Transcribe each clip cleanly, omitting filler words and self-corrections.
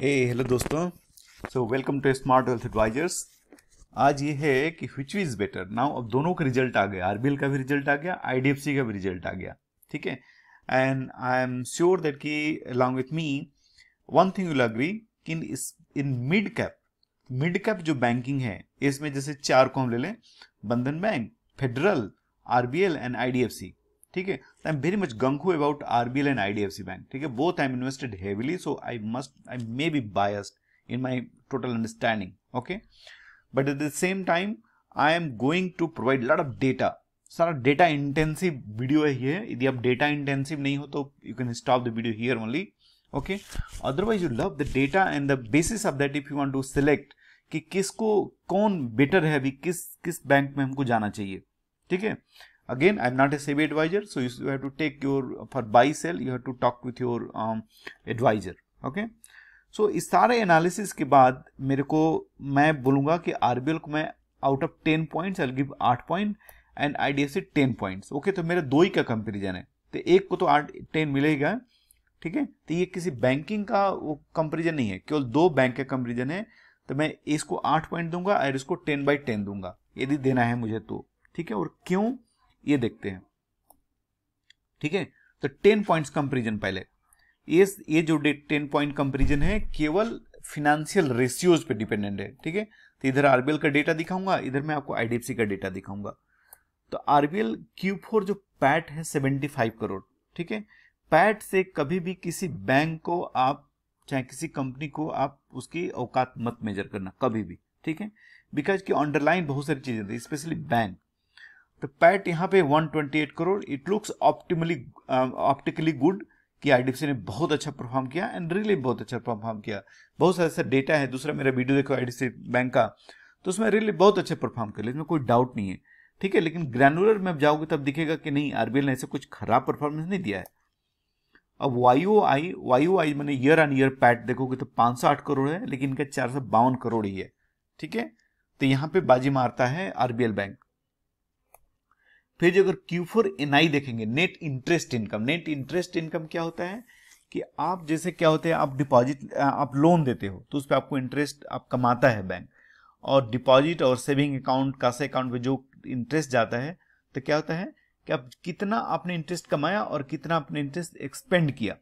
Hello दोस्तों। Welcome to smart wealth advisors. आज ये है कि विच इज बेटर नाउ। अब दोनों का रिजल्ट आ गया, आरबीएल का भी रिजल्ट आ गया, आईडीएफसी का भी रिजल्ट आ गया। ठीक है, and I am sure that कि along with me one thing will agree कि इन मिड कैप जो बैंकिंग है इसमें जैसे चार को हम ले लें, Bandhan bank, Federal, RBL and IDFC. ठीक है, I am very much gung ho about RBL and IDFC bank. ठीक है, both I am invested heavily, so I may be biased in my total understanding. Okay, but at the same time I am going to provide lot of data. सारा data intensive video है ये। यदि आप data intensive नहीं हो तो you can stop the video here only. Okay, otherwise you love the data and the basis of that if you want to select कि किसको कौन बेटर है, अभी किस बैंक में हमको जाना चाहिए। ठीक है, again I'm not a SEBI advisor, so you have to take your for buy sell you have to talk with your advisor. Okay, so इस सारे एनालिसिस के बाद मेरे को मैं बोलूंगा कि आरबीएल को मैं out of 10 points I give 8 point and IDFC 10 points. Okay, तो मेरे दो ही का कंपेरिजन है, तो एक को तो 8-10 मिलेगा। ठीक है, तो ये किसी बैंकिंग का वो कंपेरिजन नहीं है, केवल दो बैंक का कंपेरिजन है। तो मैं इसको 8 पॉइंट दूंगा और इसको 10/10 दूंगा यदि देना है मुझे तो। ठीक है, और क्यों ये देखते हैं। ठीक है, तो 10 पॉइंट्स कंपैरिजन पहले। ये जो 10 पॉइंट कंपैरिजन है केवल फिनेंशियल रेशियोज पे डिपेंडेंट है। ठीक है, तो इधर आरबीएल का डेटा दिखाऊंगा, इधर मैं आपको आईडीएफसी का डेटा दिखाऊंगा। तो आरबीएल Q4 जो पैट है 75 करोड़। ठीक है, पैट से कभी भी किसी बैंक को आप चाहे किसी कंपनी को आप उसकी औकात मत मेजर करना कभी भी। ठीक है, बिकॉज की अंडरलाइन बहुत सारी चीजें थी, स्पेशली बैंक। तो पैट यहाँ पे 128 crore. It looks optically good कि आईडीएफसी ने बहुत अच्छा परफॉर्म किया एंड रियली बहुत अच्छा परफॉर्म किया। बहुत सारा ऐसा डेटा है, दूसरा मेरा वीडियो देखो आईडीएफसी बैंक का, तो उसमें रियली बहुत अच्छे परफॉर्म कर, इसमें कोई डाउट नहीं है। ठीक है, लेकिन ग्रैनुलर में जाओगे तब दिखेगा कि नहीं, आरबीएल ने ऐसे कुछ खराब परफॉर्मेंस नहीं दिया है। अब वाईओआई मैंने ईयर ऑन ईयर पैट देखोगे तो 508 करोड़ है, लेकिन इनका 452 करोड़ ही है। ठीक है, तो यहाँ पे बाजी मारता है आरबीएल बैंक। फिर जो अगर Q4 एनआई देखेंगे, नेट इंटरेस्ट इनकम क्या होता है कि आप जैसे क्या होते हैं, आप डिपॉजिट आप लोन देते हो तो उस पर आपको इंटरेस्ट आप कमाता है बैंक, और डिपॉजिट और सेविंग अकाउंट, कासा अकाउंट में जो इंटरेस्ट जाता है तो क्या होता है कि आप कितना आपने इंटरेस्ट कमाया और कितना आपने इंटरेस्ट एक्सपेंड किया,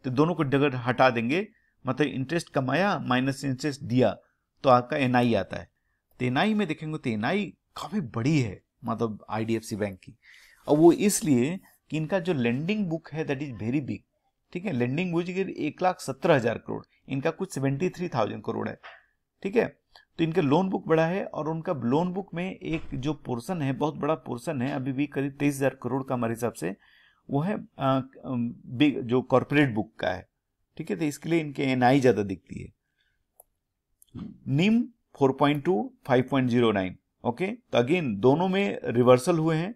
तो दोनों को डगर हटा देंगे, मतलब इंटरेस्ट कमाया माइनस इंटरेस्ट दिया तो आपका एनआई आता है। तो एनआई में देखेंगे तो एनआई काफी बड़ी है, मतलब आईडीएफसी बैंक की, और वो इसलिए कि इनका जो लेंडिंग बुक है दैट इज वेरी बिग। ठीक है, लेंडिंग बुक 1,17,000 करोड़, इनका कुछ 73,000 करोड़ है। ठीक है, तो इनका लोन बुक बड़ा है, और उनका लोन बुक में एक जो पोर्शन है, बहुत बड़ा पोर्शन है, अभी भी करीब 23,000 करोड़ का हमारे हिसाब से, वो है बिग जो कॉर्पोरेट बुक का है। ठीक है, तो इसके लिए इनके एनआई ज्यादा दिखती है। निम 4.2 5.09। ओके, तो अगेन दोनों में रिवर्सल हुए हैं।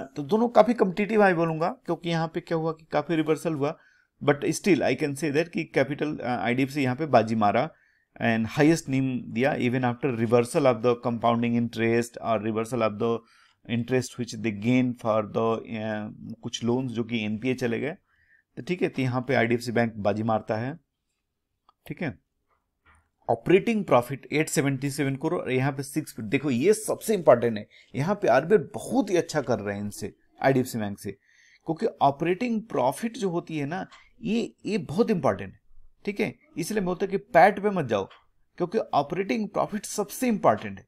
तो दोनों काफी कम्पिटिटिव आई बोलूंगा, क्योंकि यहाँ पे क्या हुआ कि काफी रिवर्सल हुआ, but still I can say that कि कैपिटल आईडीएफसी यहाँ पे बाजी मारा एंड हाईएस्ट नीम दिया even after reversal of the compounding interest और reversal of the interest which they gain for the कुछ लोन्स जो कि एनपीए चले गए। तो ठीक है, तो यहाँ पे आईडीएफसी बैंक बाजी मारता है। ठीक है, ऑपरेटिंग प्रॉफिट 877 करोड़, यहाँ पे 6। देखो ये सबसे इंपॉर्टेंट है, यहाँ पे आरबीएल बहुत ही अच्छा कर रहे हैं इनसे, आईडीएफसी बैंक से, क्योंकि ऑपरेटिंग प्रॉफिट जो होती है ना, ये बहुत इंपॉर्टेंट है। ठीक है, इसलिए मैं बोलता कि पैट पे मत जाओ, क्योंकि ऑपरेटिंग प्रॉफिट सबसे इंपॉर्टेंट है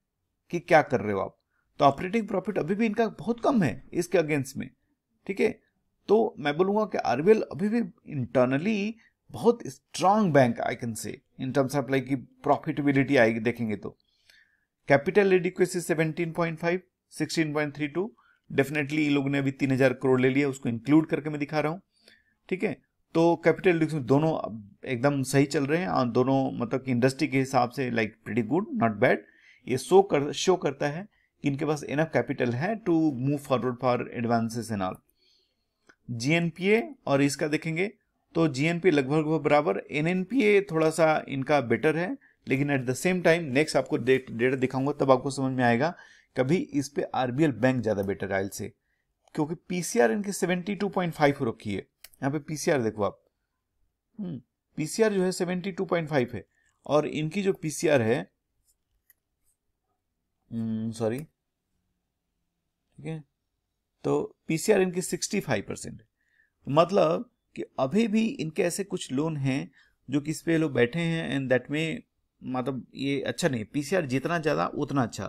कि क्या कर रहे हो आप। तो ऑपरेटिंग प्रॉफिट अभी भी इनका बहुत कम है इसके अगेंस्ट में। ठीक है, तो मैं बोलूंगा कि आरबीएल अभी भी इंटरनली बहुत स्ट्रांग बैंक आई कैन से in terms of like profitability आएगी देखेंगे तो। कैपिटल एडिक्वेसी 17.5 16.32, डेफिनेटली लोगों ने अभी 3,000 करोड़ ले लिया, उसको इंक्लूड करके मैं दिखा रहा हूँ। ठीक है, तो कैपिटल एडिक्वेसी दोनों एकदम सही चल रहे हैं, और दोनों मतलब कि इंडस्ट्री के हिसाब से like pretty good, not bad. ये शो करता है कि इनके पास इनफ कैपिटल है to move forward for advances and all. GNPA और इसका देखेंगे तो जीएनपी लगभग बराबर, एनएनपीए थोड़ा सा इनका बेटर है, लेकिन eight the same time next आपको डेटा दिखाऊंगा तब आपको समझ में आएगा कभी इस पे आरबीएल बैंक ज्यादा बेटर है से, क्योंकि पीसीआर इनकी 72.5 रखी है। यहाँ पे पीसीआर देखो आप, पीसीआर जो है 72.5 है और इनकी जो पीसीआर है सॉरी, ठीक है, तो पीसीआर इनकी 65% है। मतलब कि अभी भी इनके ऐसे कुछ लोन हैं जो कि इस पे लोग बैठे हैं एंड दैट में मतलब ये अच्छा नहीं, पीसीआर जितना ज़्यादा उतना अच्छा।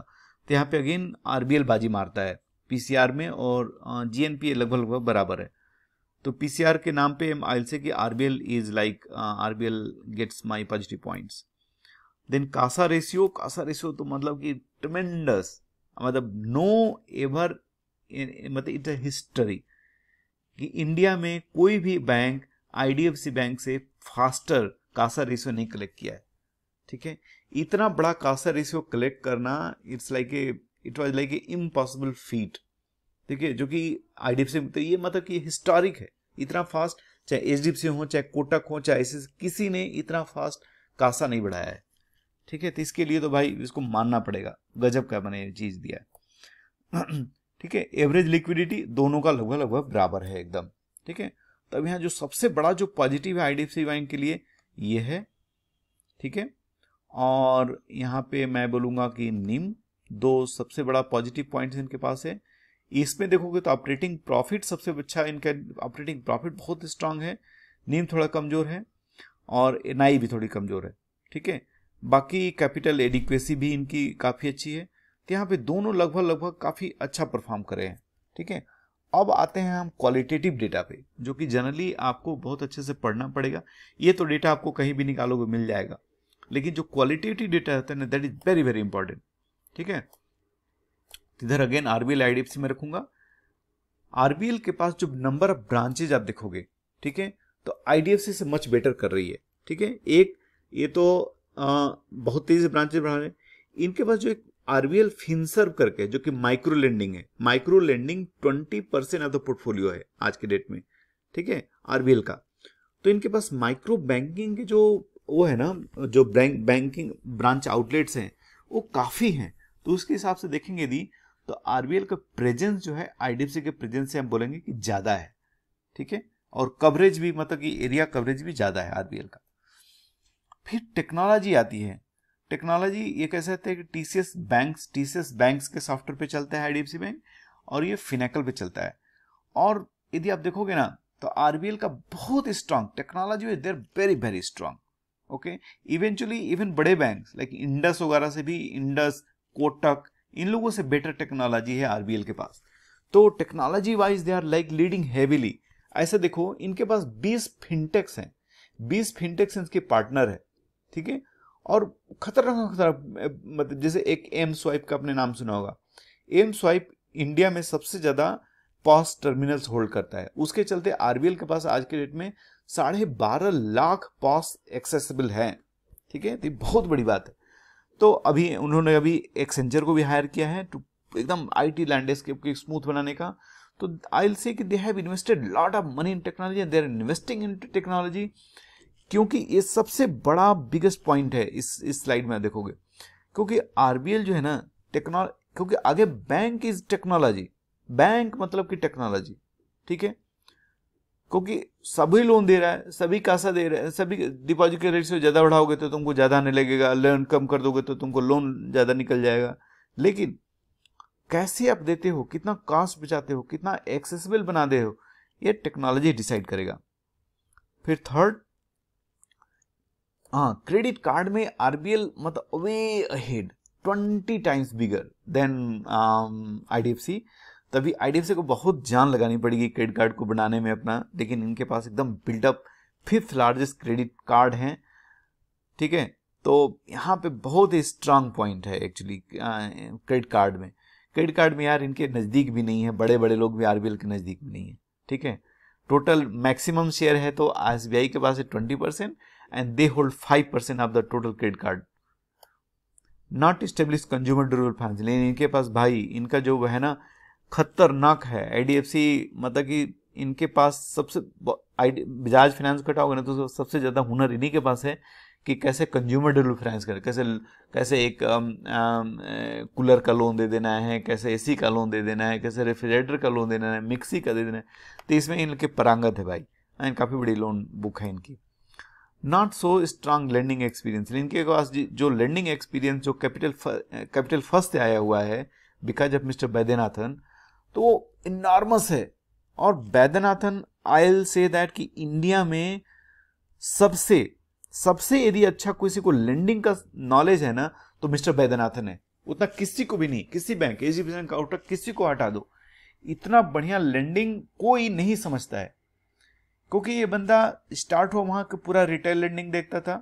तो यहाँ पे अगेन आरबीएल बाजी मारता है पीसीआर में और जीएनपीए लगभग लगभग बराबर है। तो पीसीआर के नाम पे आई विल से कि RBL is like RBL gets my positive points. Then CASA ratio तो मतलब कि ट्रेमेंडस, मतलब नो एवर मतलब इट्स अ हिस्ट्री कि इंडिया में कोई भी बैंक आईडीएफसी बैंक से फास्टर कासा रेशियो नहीं कलेक्ट किया है। ठीक है, इतना बड़ा कासा रेशियो कलेक्ट करना it was like a impossible feat. ठीक है, जो कि आईडीएफसी तो ये मतलब कि हिस्टोरिक है, इतना फास्ट चाहे एचडीएफसी हो चाहे कोटक हो चाहे ऐसे किसी ने इतना फास्ट कासा नहीं बढ़ाया है। ठीक है, तो इसके लिए तो भाई इसको मानना पड़ेगा, गजब का मैंने चीज दिया है। ठीक है, एवरेज लिक्विडिटी दोनों का लगभग लगभग बराबर है एकदम। ठीक है, तो अब यहाँ जो सबसे बड़ा जो पॉजिटिव है आईडीएफसी बैंक के लिए ये है। ठीक है, और यहाँ पे मैं बोलूंगा कि निम दो सबसे बड़ा पॉजिटिव पॉइंट इनके पास है। इसमें देखोगे तो ऑपरेटिंग प्रॉफिट सबसे अच्छा, इनका ऑपरेटिंग प्रॉफिट बहुत स्ट्रांग है, नीम थोड़ा कमजोर है और एनआई भी थोड़ी कमजोर है। ठीक है, बाकी कैपिटल एडिक्वेसी भी इनकी काफ़ी अच्छी है। तो यहाँ पे दोनों लगभग लगभग काफ़ी अच्छा परफॉर्म करे हैं। ठीक है, अब आते हैं हम क्वालिटेटिव डेटा पे, जो कि जनरली आपको बहुत अच्छे से पढ़ना पड़ेगा। ये तो डेटा आपको कहीं भी निकालोगे मिल जाएगा, लेकिन जो क्वालिटेटिव डेटा होता है ना, that is very very important. ठीक है, इधर अगेन आरबीएल आईडीएफसी में रखूंगा। आरबीएल के पास जो नंबर ऑफ ब्रांचेज आप देखोगे, ठीक है, तो आईडीएफसी से मच बेटर कर रही है। ठीक है, एक ये तो बहुत तेजी से ब्रांचेज बढ़ा रहे हैं। इनके पास जो एक आरबीएल फिनसर्व करके जो कि माइक्रो लेंडिंग है, micro lending 20% of the portfolio है आज के डेट में। ठीक है, आरबीएल का। तो इनके पास माइक्रो बैंकिंग के जो वो है ना, जो बैंकिंग ब्रांच आउटलेट्स हैं वो काफ़ी हैं। तो उसके हिसाब से देखेंगे यदि तो आरबीएल का प्रेजेंस जो है आईडीएफसी के प्रेजेंस से हम बोलेंगे कि ज़्यादा है। ठीक है, और कवरेज भी मतलब कि एरिया कवरेज भी ज़्यादा है आरबीएल का। फिर टेक्नोलॉजी आती है। टेक्नोलॉजी ये कह सकते हैं कि टीसीएस बैंक्स के सॉफ्टवेयर पे चलता है आईडीएफसी बैंक, और ये फिनेकल पे चलता है। और यदि आप देखोगे ना तो आरबीएल का बहुत स्ट्रांग टेक्नोलॉजी है, there very very strong. Okay, eventually even बड़े बैंक्स लाइक इंडस वगैरह से भी, इंडस, कोटक, इन लोगों से बेटर टेक्नोलॉजी है आरबीएल के पास। तो technology wise they are like leading heavily. ऐसे देखो इनके पास 20 फिनटेक्स हैं, 20 फिनटेक्स इनके पार्टनर है। ठीक है, और खतरनाक मतलब जैसे एक एम स्वाइप का आपने नाम सुना होगा। एम स्वाइप इंडिया में सबसे ज्यादा पॉस टर्मिनल्स होल्ड करता है, उसके चलते आरबीएल के पास आज के डेट में 12.5 लाख पॉस एक्सेसिबल है। ठीक है, तो बहुत बड़ी बात है। तो अभी उन्होंने एक्सेंचर को भी हायर किया है टू एकदम आईटी लैंडस्केप को स्मूथ बनाने का। तो आई विल से कि they have invested lot of money in technology and they are investing in technology, क्योंकि ये सबसे बड़ा बिगेस्ट पॉइंट है इस स्लाइड में देखोगे। क्योंकि आरबीएल जो है ना क्योंकि आगे बैंक इज टेक्नोलॉजी, बैंक मतलब कि टेक्नोलॉजी। ठीक है, क्योंकि सभी लोन दे रहा है, सभी कासा दे रहा है, सभी डिपॉजिट के रेट से ज्यादा बढ़ाओगे तो तुमको ज्यादा आने लगेगा, लोन कम कर दोगे तो तुमको लोन ज्यादा निकल जाएगा। लेकिन कैसे आप देते हो, कितना कॉस्ट बचाते हो, कितना एक्सेसिबल बना दे हो, ये टेक्नोलॉजी डिसाइड करेगा। फिर थर्ड, क्रेडिट कार्ड में आरबीएल मतलब way ahead 20 times bigger than IDFC. तभी आईडीएफसी को बहुत जान लगानी पड़ेगी क्रेडिट कार्ड को बनाने में अपना, लेकिन इनके पास एकदम buildup 5th largest credit card है। ठीक है, तो यहाँ पे बहुत ही स्ट्रांग पॉइंट है एक्चुअली क्रेडिट कार्ड में। क्रेडिट कार्ड में यार इनके नज़दीक भी नहीं है, बड़े बड़े लोग भी आरबीएल के नज़दीक भी नहीं है। ठीक है, टोटल मैक्सिमम शेयर है तो एसबीआई के पास है 20% and they hold 5% of the total credit card. Not establish consumer durable finance, लेकिन इनके पास भाई इनका जो है ना खतरनाक है आईडीएफसी, मतलब कि इनके पास सबसे बजाज फाइनेंस का होगा ना तो सबसे ज़्यादा हुनर इन्हीं के पास है कि कैसे कंज्यूमर ड्यूरेबल फाइनेंस करें, कैसे एक कूलर का लोन दे देना है, कैसे एसी का लोन दे देना है, कैसे रेफ्रिजरेटर का लोन देना है, मिक्सी का दे देना है। तो इसमें इनके पारंगत है भाई, काफ़ी बड़ी लोन बुक है इनकी। Not so strong lending experience. इनके पास जो लैंडिंग एक्सपीरियंस जो कैपिटल फर्स्ट से आया हुआ है बिकॉज ऑफ मिस्टर वैद्यनाथन, तो वो इनॉर्मस है। और वैद्यनाथन आई विल से दैट कि इंडिया में सबसे यदि अच्छा किसी को लैंडिंग का नॉलेज है ना तो मिस्टर वैद्यनाथन है। उतना किसी को भी नहीं, किसी बैंक एजुकेशन काउंटर किसी को हटा दो, इतना बढ़िया लैंडिंग कोई नहीं समझता है। क्योंकि ये बंदा स्टार्ट हुआ वहां का पूरा रिटेल लैंडिंग देखता था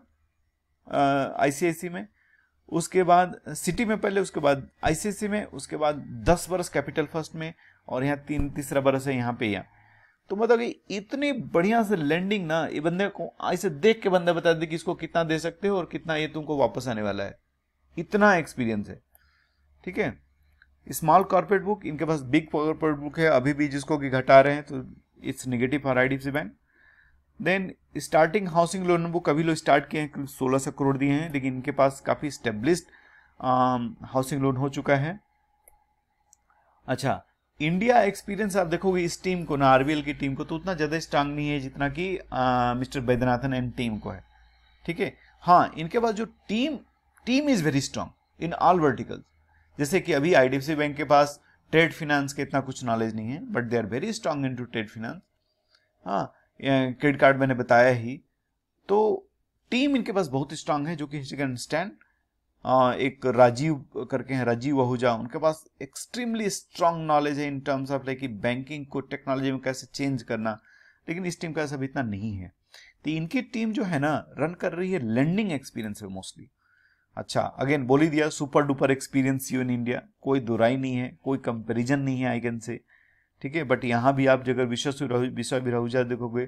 आईसीआईसी में, उसके बाद सिटी में पहले, उसके बाद आईसीआईसी में, उसके बाद 10 बरस कैपिटल फर्स्ट में, और यहाँ तीसरा बरस है यहाँ पे। यहाँ तो मतलब इतनी बढ़िया से लैंडिंग ना, ये बंदे को ऐसे देख के बंदा बता दे कि इसको कितना दे सकते हो और कितना ये तुमको वापस आने वाला है, इतना एक्सपीरियंस है। ठीक है, स्मॉल कॉर्पोरेट बुक, इनके पास बिग कॉर्पोरेट बुक है अभी भी जिसको कि घटा रहे हैं, तो it's negative for IDFC bank. Then starting housing loan book अभी लोग स्टार्ट किए हैं, 1600 करोड़ दिए हैं, लेकिन इनके पास काफी स्टेब्लिश्ड हाउसिंग लोन हो चुका है। अच्छा, इंडिया एक्सपीरियंस आप देखोगे इस टीम को ना, आरबीएल की टीम को, तो उतना ज्यादा स्ट्रांग नहीं है जितना कि मिस्टर वैद्यनाथन एंड टीम को है। ठीक है, हाँ, इनके पास जो team is very strong in all verticals. जैसे कि अभी आईडीएफसी बैंक के पास ट्रेड फिनेंस के इतना कुछ नॉलेज नहीं है, but they are very strong in to trade finance. हाँ, क्रेडिट कार्ड मैंने बताया ही, तो टीम इनके पास बहुत स्ट्रांग है, जो कि अंडरस्टैंड। एक राजीव करके हैं, राजीव आहूजा, उनके पास एक्सट्रीमली स्ट्रांग नॉलेज है in terms of like banking को टेक्नोलॉजी में कैसे चेंज करना, लेकिन इस टीम का ऐसा भी इतना नहीं है। तो इनकी टीम जो है ना रन कर रही है लैंडिंग एक्सपीरियंस है मोस्टली। अच्छा, अगेन बोल ही दिया, super duper experience you in India, कोई दुराई नहीं है, कोई कंपेरिजन नहीं है आई कैन से। ठीक है, बट यहाँ भी आप अगर विश्व आहूजा देखोगे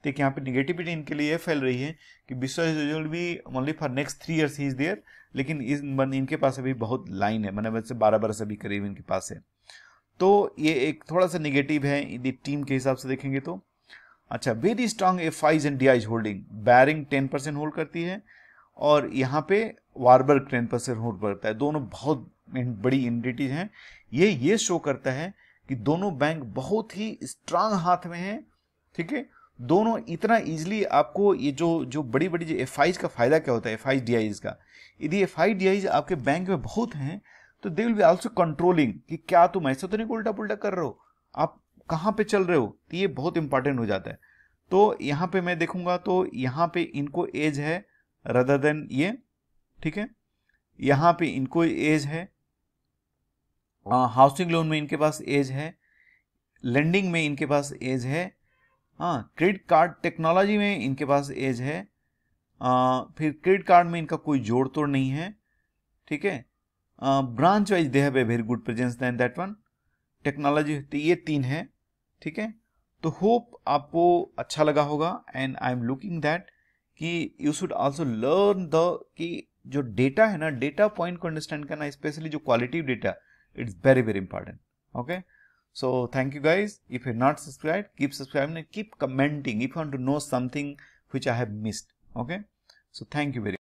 तो यहाँ पे निगेटिविटी इनके लिए फैल रही है कि विश्व भी ओनली फॉर नेक्स्ट 3 years ही इज देयर, लेकिन इनके पास अभी बहुत लाइन है, मैंने वैसे 12 बरस अभी करीब इनके पास है, तो ये एक थोड़ा सा निगेटिव है यदि टीम के हिसाब से देखेंगे तो। अच्छा, very strong FIIs and DIs holding, bearing 10% hold करती है, और यहाँ पे वारबर्ग 10% होल्ड करता है। दोनों बहुत बड़ी एंटिटीज हैं। ये शो करता है कि दोनों बैंक बहुत ही स्ट्रांग हाथ में हैं। ठीक है, दोनों इतना इजीली आपको ये जो बड़ी जो एफआईज का फायदा क्या होता है, एफआईज डीआईज का, यदि एफआई डीआईज आपके बैंक में बहुत हैं तो they will be also controlling कि क्या तुम ऐसा तो नहीं उल्टा पुल्टा कर रहे हो, आप कहाँ पे चल रहे हो, तो ये बहुत इंपॉर्टेंट हो जाता है। तो यहाँ पे मैं देखूंगा तो यहाँ पे इनको एज है रदर देन ये। ठीक है, यहाँ पे इनको एज है, हाउसिंग लोन में इनके पास एज है, लेंडिंग में इनके पास एज है, हाँ, क्रेडिट कार्ड टेक्नोलॉजी में इनके पास एज है, फिर क्रेडिट कार्ड में इनका कोई जोड़ तोड़ नहीं है। ठीक है, branch wise they have a very good presence then that one. Technology तो ये 3 है। ठीक है, तो होप आपको अच्छा लगा होगा, and I am looking that कि you should also learn the कि जो डेटा है ना, डेटा पॉइंट को अंडरस्टैंड करना, स्पेशली जो qualitative data, it's very important. Okay, so thank you guys. If you're not subscribed, keep subscribing and keep commenting if you want to know something which I have missed. Okay, so thank you very much.